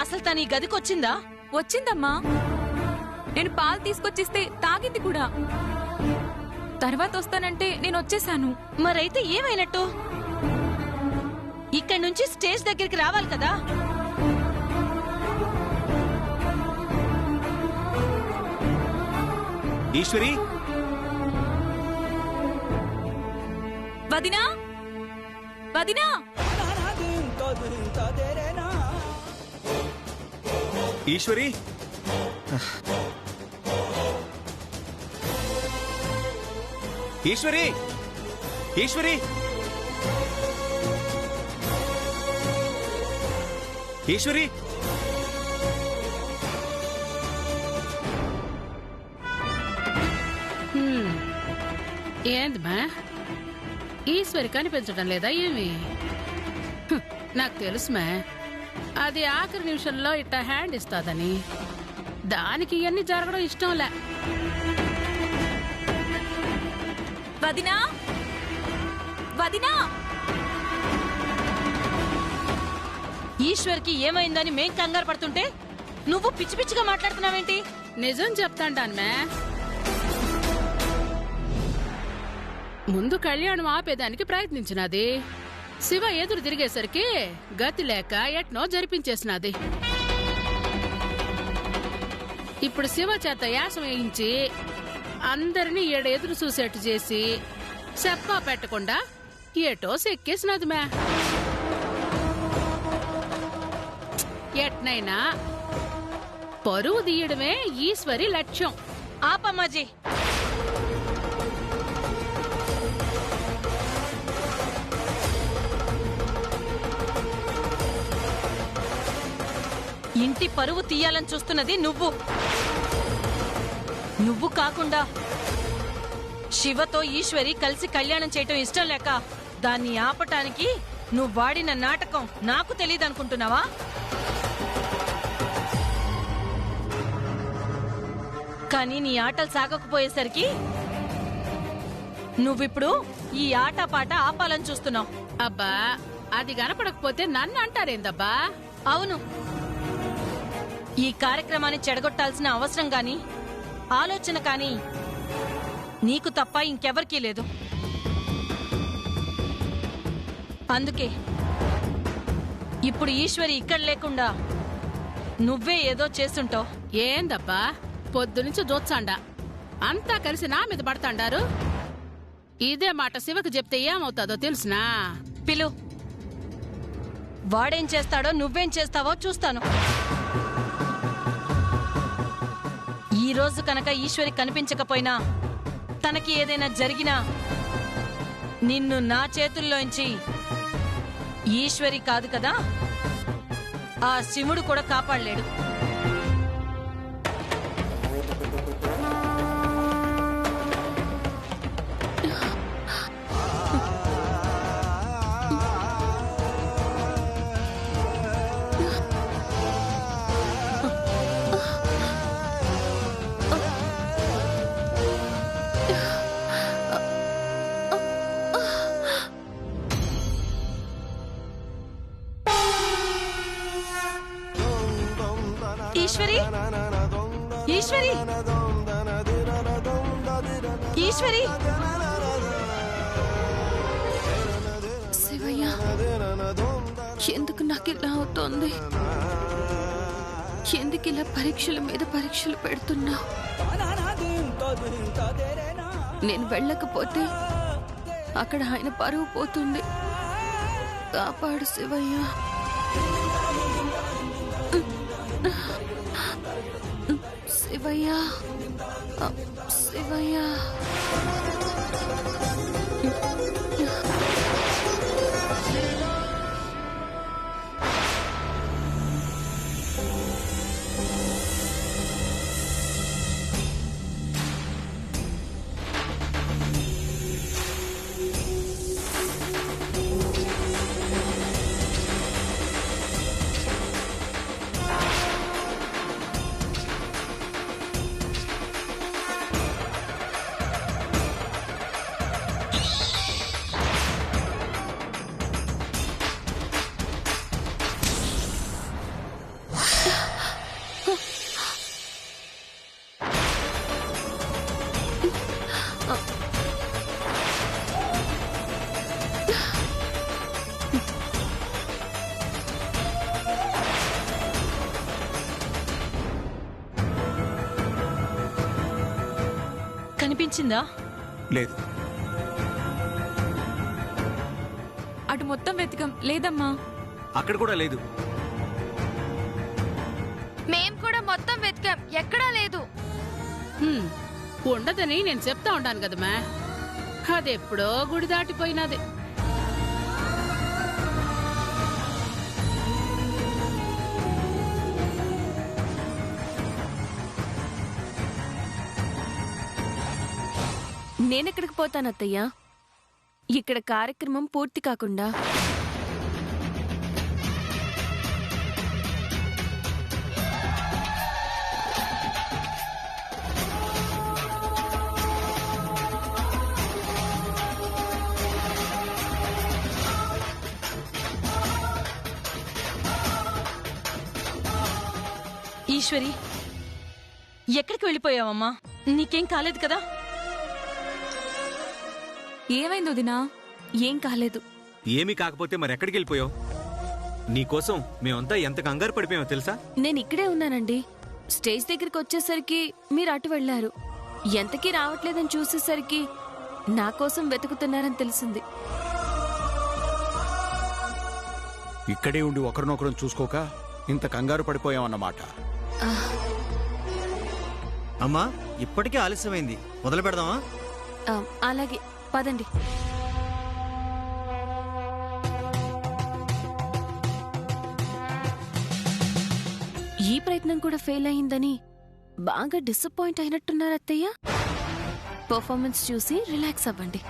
అసలు తను ఈ గదికొచ్చిందా? వచ్చిందమ్మా. నేను పాలు తీసుకొచ్చిస్తే తాగింది కూడా. తర్వాత వస్తానంటే నేను వచ్చేసాను. మరైతే ఏమైనట్టు? ఇక్కడి నుంచి స్టేజ్ దగ్గరికి రావాలి కదా. ఈశ్వరి, వదినా, వదినా, ఈశ్వరి, ఈశ్వరి, ఈశ్వరి, ఈశ్వరి. ఏందమ్మా, ఈశ్వరి కనిపించడం లేదా ఏమి? నాకు తెలుసుమా, అది ఆఖరి నిమిషంలో ఇట్టా హ్యాండ్ ఇస్తాదని. దానికి ఇవన్నీ జరగడం ఇష్టంలే. వదినా, వదినా. ఈశ్వర్కి ఏమైందని మేం కంగారు పడుతుంటే నువ్వు పిచ్చి పిచ్చిగా మాట్లాడుతున్నావేంటి? నిజం చెప్తాంటానమే. ముందు కళ్యాణం ఆపేదానికి ప్రయత్నించినది. శివ ఎదురు తిరిగేసరికి గతి లేక ఎట్నో జరిపించేసినది. ఇప్పుడు శివ చేత యాసం వేయించి అందరినీ ఎదురు చూసేట్టు చేసి చెప్పా పెట్టకుండా ఏటో సెక్కేసినది మే. ఎట్నైనా పరువు తీయడమే ఈశ్వరి లక్ష్యం. ఆపమ్మాజీ. ఇంటి పరువు తీయాలని చూస్తున్నది నువ్వు. నువ్వు కాకుండా శివతో ఈశ్వరి కలిసి కళ్యాణం చేయటం ఇష్టం లేక దాన్ని ఆపటానికి నువ్వు వాడిన నాటకం నాకు తెలియదనుకుంటున్నావా? కానీ నీ ఆటలు సాగకపోయేసరికి నువ్విప్పుడు ఈ ఆటపాట ఆపాలని చూస్తున్నావు. అబ్బా, అది కనపడకపోతే నన్ను అంటారేందబ్బా? అవును, ఈ కార్యక్రమాన్ని చెడగొట్టాల్సిన అవసరం గాని ఆలోచన కానీ నీకు తప్ప ఇంకెవరికీ లేదు. అందుకే ఇప్పుడు ఈశ్వరి ఇక్కడ లేకుండా నువ్వే ఏదో చేస్తుంటావు. ఏందబ్బా, పొద్దునుంచి జోత్సాండా అంతా కలిసి నా మీద పడతాండారు. ఇదే మాట శివకు చెప్తే ఏమవుతాదో తెలుసునా? పిలు. వాడేం చేస్తాడో నువ్వేం చేస్తావో చూస్తాను. ఈ రోజు కనుక ఈశ్వరి కనిపించకపోయినా, తనకి ఏదైనా జరిగినా నిన్ను నా చేతుల్లోంచి ఈశ్వరి కాదు కదా, ఆ శివుడు కూడా కాపాడలేడు. ఈశ్వరి, ఈశ్వరి, ఈశ్వరి. శివయ్య, ఎందుకు నాకు ఇలా అవుతోంది? ఎందుకు ఇలా పరీక్షల మీద పరీక్షలు పెడుతున్నా? నేను వెళ్ళకపోతే అక్కడ ఆయన పరువు పోతుంది. కాపాడు శివయ్య. శివయ్య, శివయ్య. కనిపించిందా? లేదు. అటు మొత్తం వెతికం, లేదమ్మా. అక్కడ కూడా లేదు. మేం కూడా మొత్తం వెతికాం, ఎక్కడా లేదు. ఉండదని నేను చెప్తా ఉంటాను కదమ్మా. అదెప్పుడో గుడి దాటిపోయినది. నేనెక్కడికి పోతానత్తయ్యా? ఇక్కడ కార్యక్రమం పూర్తి కాకుండా. ఈశ్వరి, ఎక్కడికి వెళ్ళిపోయావమ్మా? నీకేం కాలేదు కదా? ఏమైంది వదినా? ఏం కాలేదు. ఏమీ కాకపోతే మరి ఎక్కడికి వెళ్ళిపోయావు? నీకోసం మేమంతా ఎంత కంగారు పడిపోయామో తెలుసా? నేను ఇక్కడే ఉన్నానండి. స్టేజ్ దగ్గరికి వచ్చేసరికి మీరు అటు వెళ్లారు. ఎంతకీ రావట్లేదని చూసేసరికి నా కోసం వెతుకుతున్నారని తెలిసింది. ఇక్కడే ఉండి ఒకరినొకరం చూసుకోక ఇంత కంగారు పడిపోయామన్నమాట. అమ్మా, ఇప్పటికే ఆలస్యమైంది, మొదలు పెడదామా? అలాగే, పదండి. ఈ ప్రయత్నం కూడా ఫెయిల్ అయిందని బాగా డిసప్పాయింట్ అయినట్టున్నారు అత్తయ్య. పర్ఫార్మెన్స్ చూసి రిలాక్స్ అవ్వండి.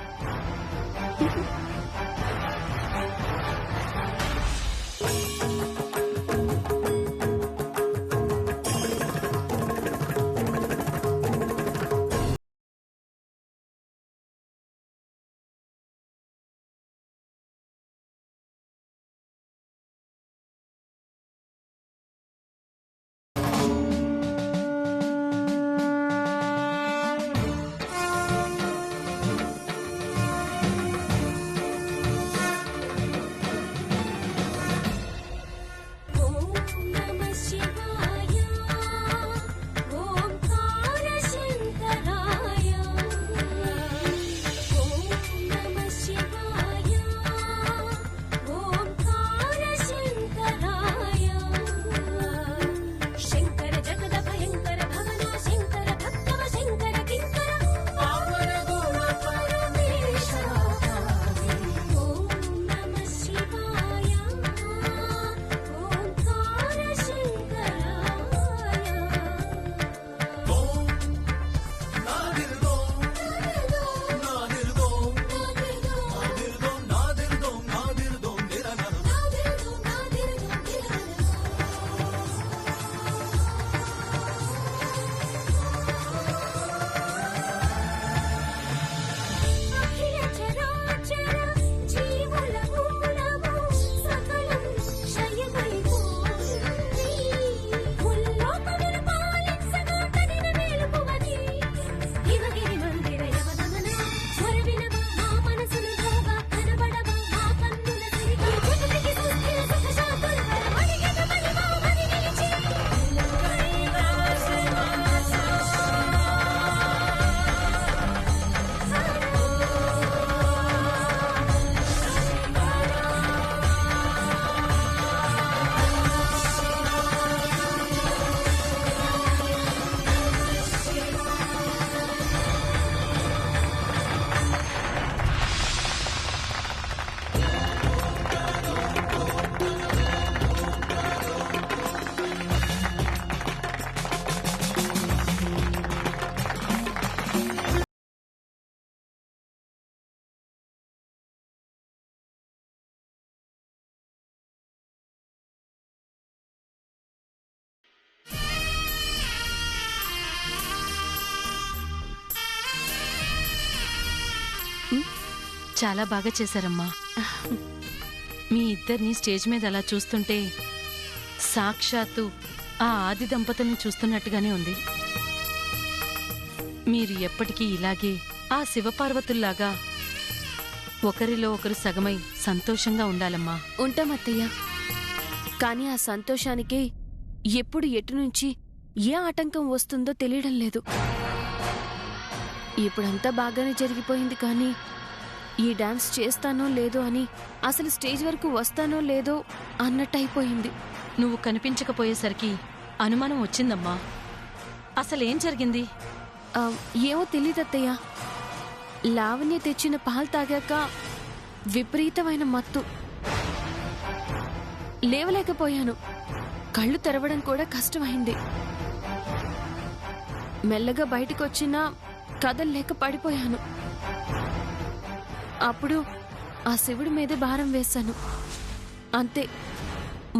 చాలా బాగా చేశారమ్మా. మీ ఇద్దరిని స్టేజ్ మీద అలా చూస్తుంటే సాక్షాత్తు ఆ ఆది దంపతుల్ని చూస్తున్నట్టుగానే ఉంది. మీరు ఎప్పటికీ ఇలాగే ఆ శివపార్వతుల్లాగా ఒకరిలో ఒకరు సగమై సంతోషంగా ఉండాలమ్మా. ఉంటాం అత్తయ్య. కానీ ఆ సంతోషానికి ఎప్పుడు ఎటు నుంచి ఏ ఆటంకం వస్తుందో తెలియడం లేదు. ఇప్పుడంతా బాగానే జరిగిపోయింది, కానీ ఈ డాన్స్ చేస్తానో లేదో అని, అసలు స్టేజ్ వరకు వస్తానో లేదో అన్నట్టయిపోయింది. నువ్వు కనిపించకపోయేసరికి అనుమానం వచ్చిందమ్మా. అసలేం జరిగింది? ఆ, ఏమో తెలీదత్తయ్య. లావణ్య తెచ్చిన పాలు తాగాక విపరీతమైన మత్తు. లేవలేకపోయాను. కళ్ళు తెరవడం కూడా కష్టమైంది. మెల్లగా బయటకొచ్చినా కదల్లేక పడిపోయాను. అప్పుడు ఆ శివుడి మీదే భారం వేశాను. అంతే,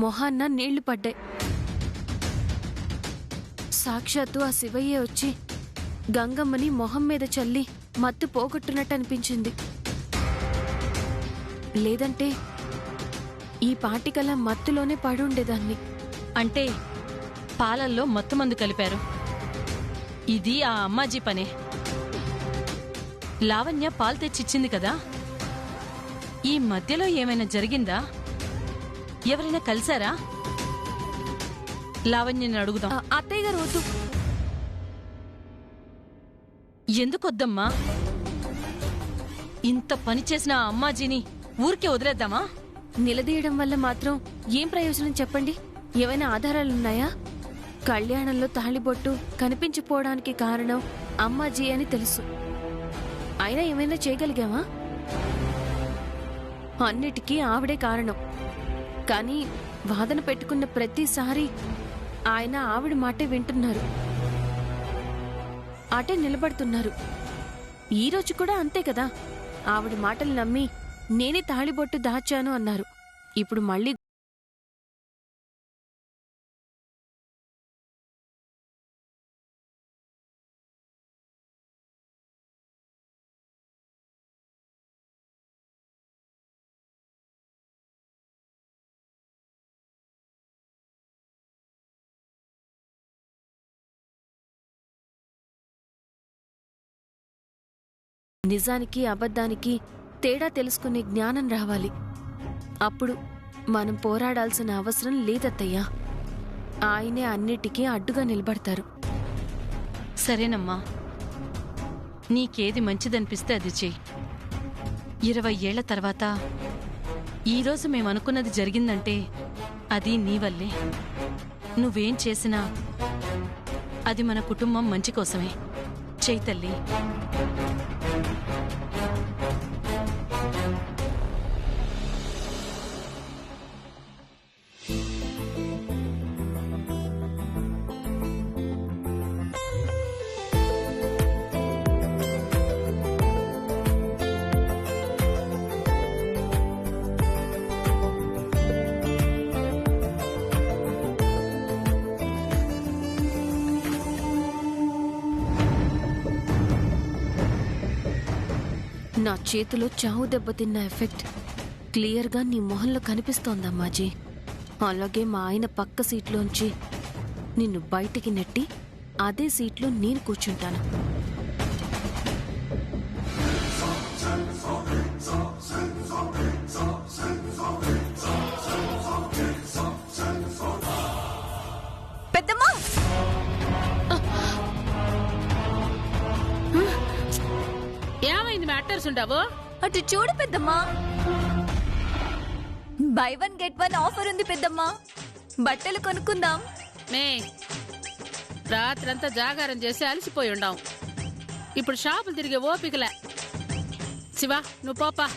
మొహాన్న నీళ్లు పడ్డాయి. సాక్షాత్తు ఆ శివయ్యే వచ్చి గంగమ్మని మొహం మీద చల్లి మత్తు పోగొట్టున్నట్టు అనిపించింది. లేదంటే ఈ పాటికల్లా మత్తులోనే పడుండేదాన్ని. అంటే పాలల్లో మత్తుమందు కలిపారు. ఇది ఆ అమ్మాజీ పనే. లావణ్య పాలు తెచ్చిచ్చింది కదా, ఈ మధ్యలో ఏమైనా జరిగిందా? ఎవరైనా కలిశారా? లావణ్యని అడుగుదాం. అత్తయ్య గారు వద్దు. ఎందుకొద్దమ్మా? ఇంత పని చేసిన ఆ అమ్మాజీని ఊరికే వదిలేద్దామా? నిలదీయడం వల్ల మాత్రం ఏం ప్రయోజనం చెప్పండి? ఏమైనా ఆధారాలున్నాయా? కళ్యాణంలో తాళిబొట్టు కనిపించిపోవడానికి కారణం అమ్మాజీ అని తెలుసు. అయినా ఏమైనా చేయగలిగామా? అన్నిటికీ ఆవిడే కారణం. కానీ వాదన పెట్టుకున్న ప్రతిసారి ఆయన ఆవిడ మాటే వింటున్నారు, అటే నిలబడుతున్నారు. ఈరోజు కూడా అంతే కదా. ఆవిడ మాటలు నమ్మి నేనే తాళిబొట్టు దాచాను అన్నారు. ఇప్పుడు మళ్ళీ నిజానికి అబద్ధానికి తేడా తెలుసుకునే జ్ఞానం రావాలి. అప్పుడు మనం పోరాడాల్సిన అవసరం లేదత్తయ్యా. ఆయనే అన్నిటికీ అడ్డుగా నిలబడతారు. సరేనమ్మా, నీకేది మంచిదనిపిస్తే అది చెయ్యి. 20 ఏళ్ల తర్వాత ఈరోజు మేమనుకున్నది జరిగిందంటే అది నీ వల్లే. నువ్వేం చేసినా అది మన కుటుంబం మంచి కోసమే. చెయ్యి తల్లి. నా చేతిలో చావు దెబ్బతిన్న ఎఫెక్ట్ క్లియర్గా నీ మొహంలో కనిపిస్తోందమ్మాజీ. అలాగే మా ఆయన పక్క సీట్లోంచి నిన్ను బయటికి నెట్టి అదే సీట్లో నేను కూర్చుంటాను. పెద్దమ్మా, ఏమైంది మ్యాటర్స్ ఉండవు? అటు చూడు పెద్దమ్మా. బై 1 గెట్ 1 ఆఫర్ ఉంది పెద్దమ్మా. బట్టలు కొనుక్కుందాం. మే రాత్రంతా జాగారం చేసి అలసిపోయి ఉండాం. ఇప్పుడు షాపులు తిరిగే ఓపికలే. శివ, నువ్వు పోపా.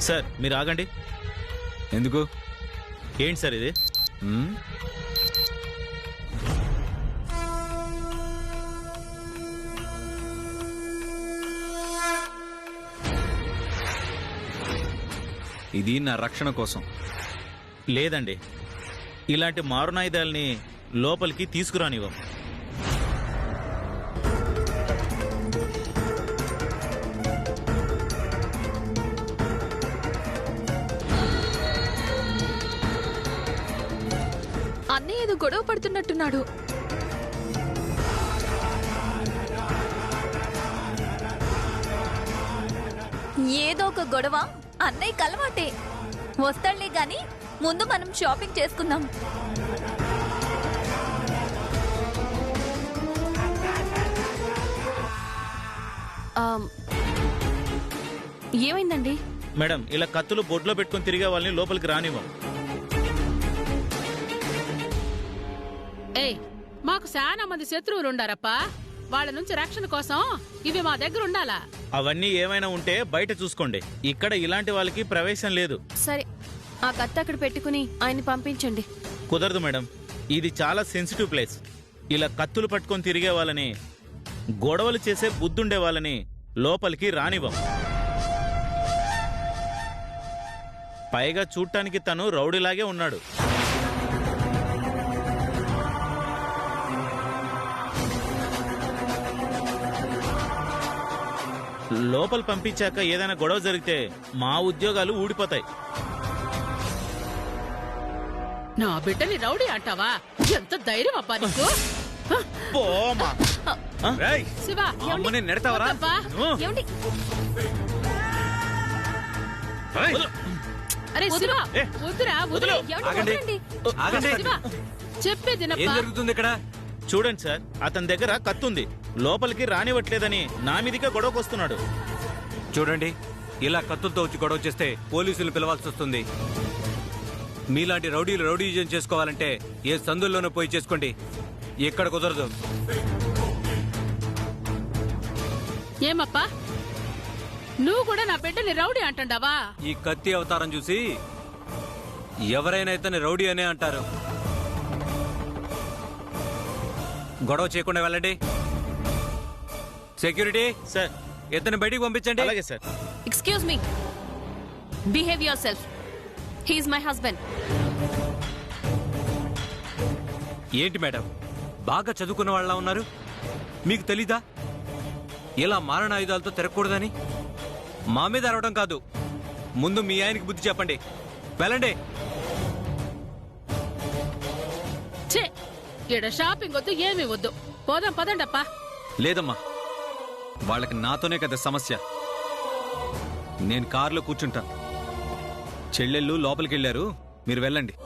సార్ మీరు ఆగండి. ఎందుకు? ఏంటి సార్ ఇది? ఉమ్, ఇది నా రక్షణ కోసం. లేదండి, ఇలాంటి మారునాయుధాల్ని లోపలికి తీసుకురానివ్వం. అన్నయ్య ఏదో గొడవ పడుతున్నట్టున్నాడు. ఏదో ఒక గొడవ అన్నయ్య కలవాటే. వస్తాడులే గాని ముందు మనం షాపింగ్ చేసుకుందాం. ఏమైందండి? మేడం, ఇలా కత్తులు బొడ్లో పెట్టుకుని తిరిగే వాళ్ళని లోపలికి రానివ్వం. ఏయ్, మాకు చాలా మంది శత్రువులు ఉండారప్పా. వాళ్ళ నుంచి రక్షణ కోసం ఇవి మా దగ్గర ఉండాలా? అవన్నీ ఏమైనా ఉంటే బయట చూసుకోండి. ఇక్కడ ఇలాంటి వాళ్ళకి ప్రవేశం లేదు. సరే, ఆ కత్తి అక్కడ పెట్టుకుని ఆయన్ని పంపించండి. కుదరదు మేడం, ఇది చాలా సెన్సిటివ్ ప్లేస్. ఇలా కత్తులు పట్టుకొని తిరిగే వాళ్ళని, గొడవలు చేసే బుద్ధుండే వాళ్ళని లోపలికి రానివ్వం. పైగా చూడటానికి తను రౌడీలాగే ఉన్నాడు. లోపల పంపించాక ఏదైనా గొడవ జరిగితే మా ఉద్యోగాలు ఊడిపోతాయి. నా బిడ్డని రౌడీ అంటావా? ఎంత ధైర్యం అబ్బా నీకు! పోమా. రేయ్, శివ, మా అమ్మని నెడతావరా? వద్దబ్బా. ఏమండి? రేయ్, అరే శివ, ఏ, వద్దురా, వద్దు. ఆగండి. ఆగండి. శివ, చెప్పేదినప్పా. ఏం జరుగుతుంది ఇక్కడ? చూడండి సార్, అతని దగ్గర కత్తుంది. లోపలికి రానివ్వట్లేదని నా మీదికే గొడవకొస్తున్నాడు. చూడండి, ఇలా కత్తులతో వచ్చి గొడవ చేస్తే పోలీసులు పిలవాల్సి వస్తుంది. మీలాంటి రౌడీలు రౌడీజం చేసుకోవాలంటే ఏ సందుల్లోనూ పోయి చేసుకోండి. ఇక్కడ కుదరదు. ఏమప్పా, నువ్వు కూడా నా బిడ్డని రౌడీ అంటుండావా? ఈ కత్తి అవతారం చూసి ఎవరైనా ఇతని రౌడీ అనే అంటారు. గొడవ చేయకుండా వెళ్ళండి. సెక్యూరిటీ సార్, ఇతని బయటికి పంపించండి. అలాగే sir. Excuse me, behave yourself. He's my husband. ఏంటి మేడం, బాగా చదువుకున్న వాళ్ళ ఉన్నారు? మీకు తెలీదా ఇలా మారణాయుధాలతో తిరగకూడదని? మా మీద అరవడం కాదు, ముందు మీ ఆయనకి బుద్ధి చెప్పండి. వెళ్ళండి. ఛే, ఈడ షాపింగ్ వద్దు, ఏమీ వద్దు. పోదాం పదండప్పా. లేదమ్మా, వాళ్ళకి నాతోనే కదా సమస్య. నేను కారులో కూర్చుంటాను. చెల్లెళ్ళు లోపలికి వెళ్ళారు, మీరు వెళ్ళండి.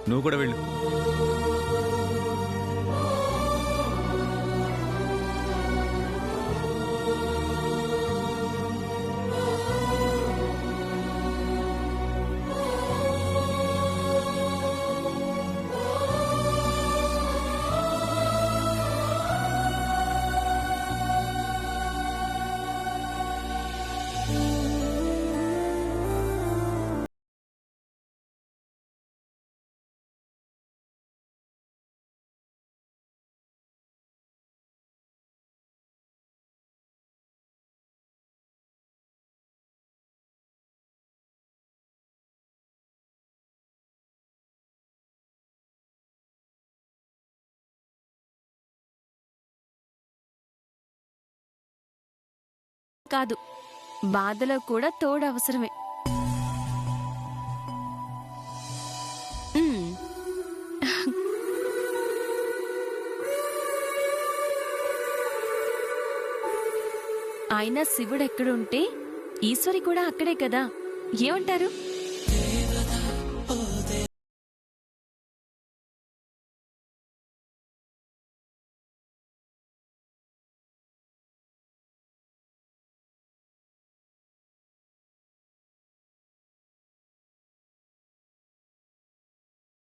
నువ్వు కూడా వెళ్ళు. కాదు, బాధలో కూడా తోడు అవసరమే. మ్మ్. అయినా శివుడు ఎక్కడుంటే ఈశ్వరి కూడా అక్కడే కదా. ఏమంటారు?